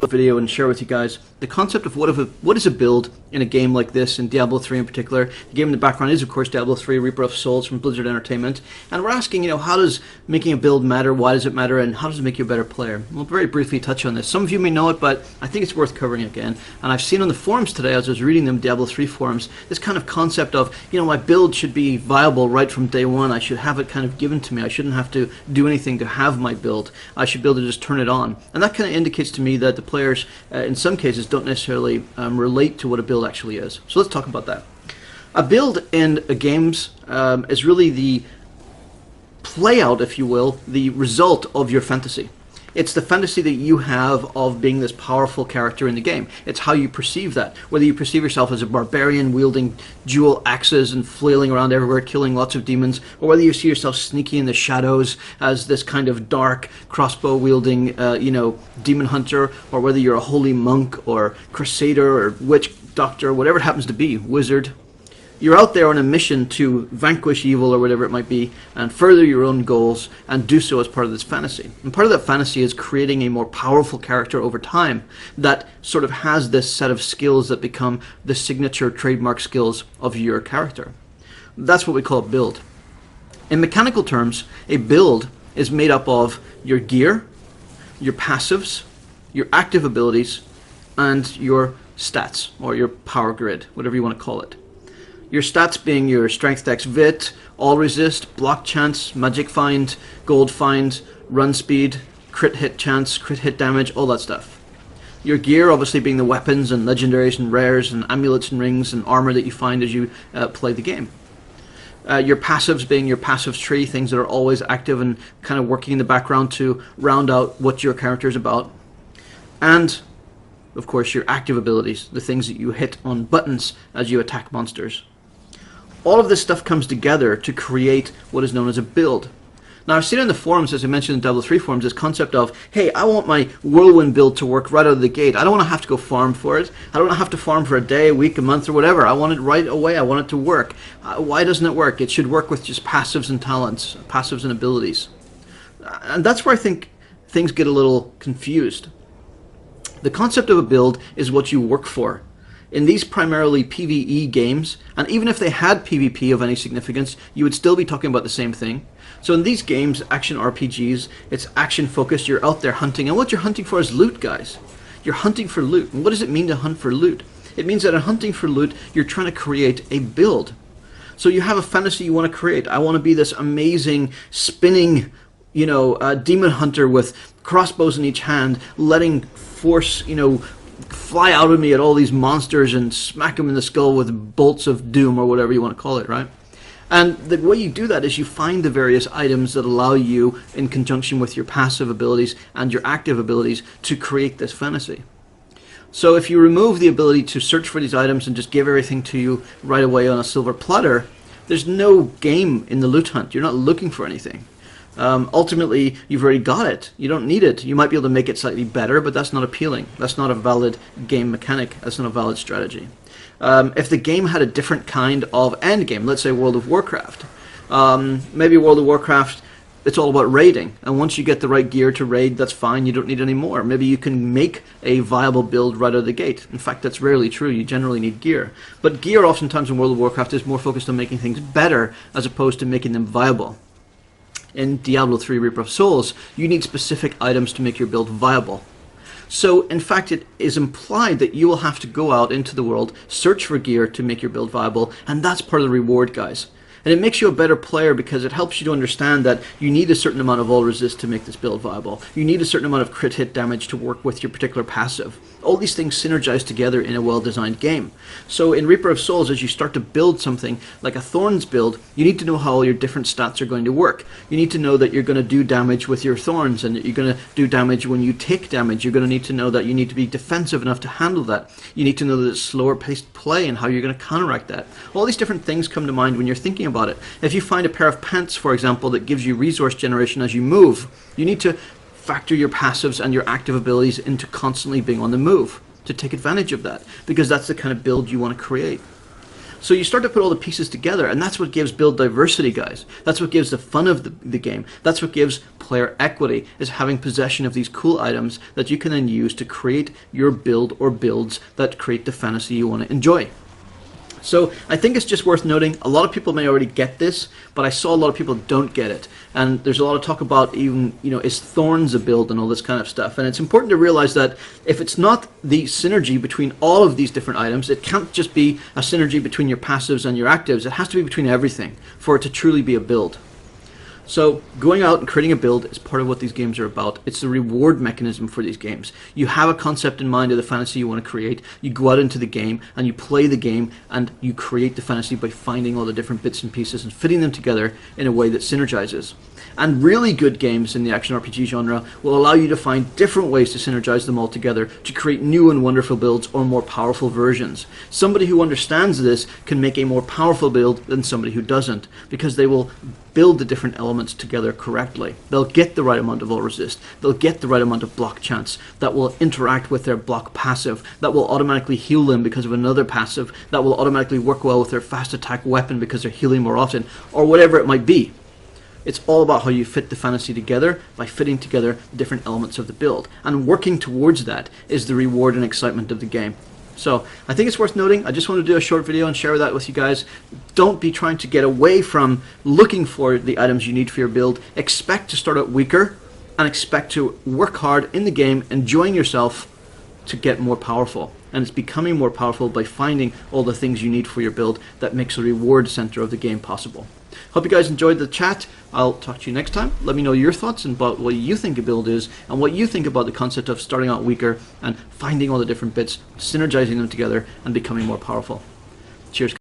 Video and share with you guys the concept of what is a build in a game like this, in Diablo 3 in particular. The game in the background is, of course, Diablo 3 Reaper of Souls from Blizzard Entertainment, and we're asking, how does making a build matter, why does it matter, and how does it make you a better player? We'll very briefly touch on this. Some of you may know it, but I think it's worth covering again. And I've seen on the forums today, as I was reading them, Diablo 3 forums, this kind of concept of, my build should be viable right from day one. I should have it kind of given to me. I shouldn't have to do anything to have my build. I should be able to just turn it on. And that kind of indicates to me that the players, in some cases, don't necessarily relate to what a build actually is. So let's talk about that. A build in games is really the play out, if you will, the result of your fantasy. It's the fantasy that you have of being this powerful character in the game. It's how you perceive that. Whether you perceive yourself as a barbarian wielding dual axes and flailing around everywhere, killing lots of demons, or whether you see yourself sneaky in the shadows as this kind of dark crossbow wielding, demon hunter, or whether you're a holy monk or crusader or witch doctor, whatever it happens to be, wizard. You're out there on a mission to vanquish evil or whatever it might be and further your own goals and do so as part of this fantasy. And part of that fantasy is creating a more powerful character over time that sort of has this set of skills that become the signature trademark skills of your character. That's what we call a build. In mechanical terms, a build is made up of your gear, your passives, your active abilities, and your stats, or your power grid, whatever you want to call it. Your stats being your strength, dex, vit, all resist, block chance, magic find, gold find, run speed, crit hit chance, crit hit damage, all that stuff. Your gear obviously being the weapons and legendaries and rares and amulets and rings and armor that you find as you play the game. Your passives being your passives tree, things that are always active and kind of working in the background to round out what your character is about. And, of course, your active abilities, the things that you hit on buttons as you attack monsters. All of this stuff comes together to create what is known as a build. Now, I've seen in the forums, as I mentioned in Diablo 3 forums, this concept of, hey, I want my whirlwind build to work right out of the gate. I don't want to have to go farm for it. I don't have to farm for a day, a week, a month, or whatever. I want it right away. I want it to work. Why doesn't it work? It should work with just passives and talents, passives and abilities. And that's where I think things get a little confused. The concept of a build is what you work for. In these primarily PvE games, and even if they had PvP of any significance, you would still be talking about the same thing. So in these games, action RPGs, it's action focused, you're out there hunting, and what you're hunting for is loot, guys. You're hunting for loot. And what does it mean to hunt for loot? It means that in hunting for loot, you're trying to create a build. So you have a fantasy you want to create. I want to be this amazing, spinning, demon hunter with crossbows in each hand, letting force, fly out of me at all these monsters and smack them in the skull with bolts of doom or whatever you want to call it, right? And the way you do that is you find the various items that allow you, in conjunction with your passive abilities and your active abilities, to create this fantasy. So if you remove the ability to search for these items and just give everything to you right away on a silver platter, there's no game in the loot hunt. You're not looking for anything. Ultimately, you've already got it. You don't need it. You might be able to make it slightly better, but that's not appealing. That's not a valid game mechanic. That's not a valid strategy. If the game had a different kind of end game, let's say World of Warcraft, maybe World of Warcraft, it's all about raiding. And once you get the right gear to raid, that's fine. You don't need any more. Maybe you can make a viable build right out of the gate. In fact, that's rarely true. You generally need gear. But gear oftentimes in World of Warcraft is more focused on making things better as opposed to making them viable. In Diablo 3 Reaper of Souls, you need specific items to make your build viable. So, in fact, it is implied that you will have to go out into the world, search for gear to make your build viable, and that's part of the reward, guys. And it makes you a better player because it helps you to understand that you need a certain amount of all resist to make this build viable. You need a certain amount of crit hit damage to work with your particular passive. All these things synergize together in a well-designed game. So in Reaper of Souls, as you start to build something like a Thorns build, you need to know how all your different stats are going to work. You need to know that you're going to do damage with your Thorns and that you're going to do damage when you take damage. You're going to need to know that you need to be defensive enough to handle that. You need to know that it's slower paced play and how you're going to counteract that. All these different things come to mind when you're thinking about it. If you find a pair of pants, for example, that gives you resource generation as you move, you need to factor your passives and your active abilities into constantly being on the move to take advantage of that, because that's the kind of build you want to create. So you start to put all the pieces together, and that's what gives build diversity, guys. That's what gives the fun of the game. That's what gives player equity, is having possession of these cool items that you can then use to create your build or builds that create the fantasy you want to enjoy. So I think it's just worth noting, a lot of people may already get this, but I saw a lot of people don't get it. And there's a lot of talk about even, is Thorns a build and all this kind of stuff. And it's important to realize that if it's not the synergy between all of these different items, it can't just be a synergy between your passives and your actives. It has to be between everything for it to truly be a build. So going out and creating a build is part of what these games are about. It's the reward mechanism for these games. You have a concept in mind of the fantasy you want to create. You go out into the game and you play the game and you create the fantasy by finding all the different bits and pieces and fitting them together in a way that synergizes. And really good games in the action RPG genre will allow you to find different ways to synergize them all together to create new and wonderful builds or more powerful versions. Somebody who understands this can make a more powerful build than somebody who doesn't, because they will build the different elements together correctly. They'll get the right amount of all resist. They'll get the right amount of block chance that will interact with their block passive, that will automatically heal them because of another passive, that will automatically work well with their fast attack weapon because they're healing more often, or whatever it might be. It's all about how you fit the fantasy together by fitting together the different elements of the build. And working towards that is the reward and excitement of the game. So I think it's worth noting. I just want to do a short video and share that with you guys. Don't be trying to get away from looking for the items you need for your build. Expect to start out weaker and expect to work hard in the game, enjoying yourself to get more powerful. And it's becoming more powerful by finding all the things you need for your build that makes the reward center of the game possible. Hope you guys enjoyed the chat. I'll talk to you next time. Let me know your thoughts about what you think a build is and what you think about the concept of starting out weaker and finding all the different bits, synergizing them together and becoming more powerful. Cheers.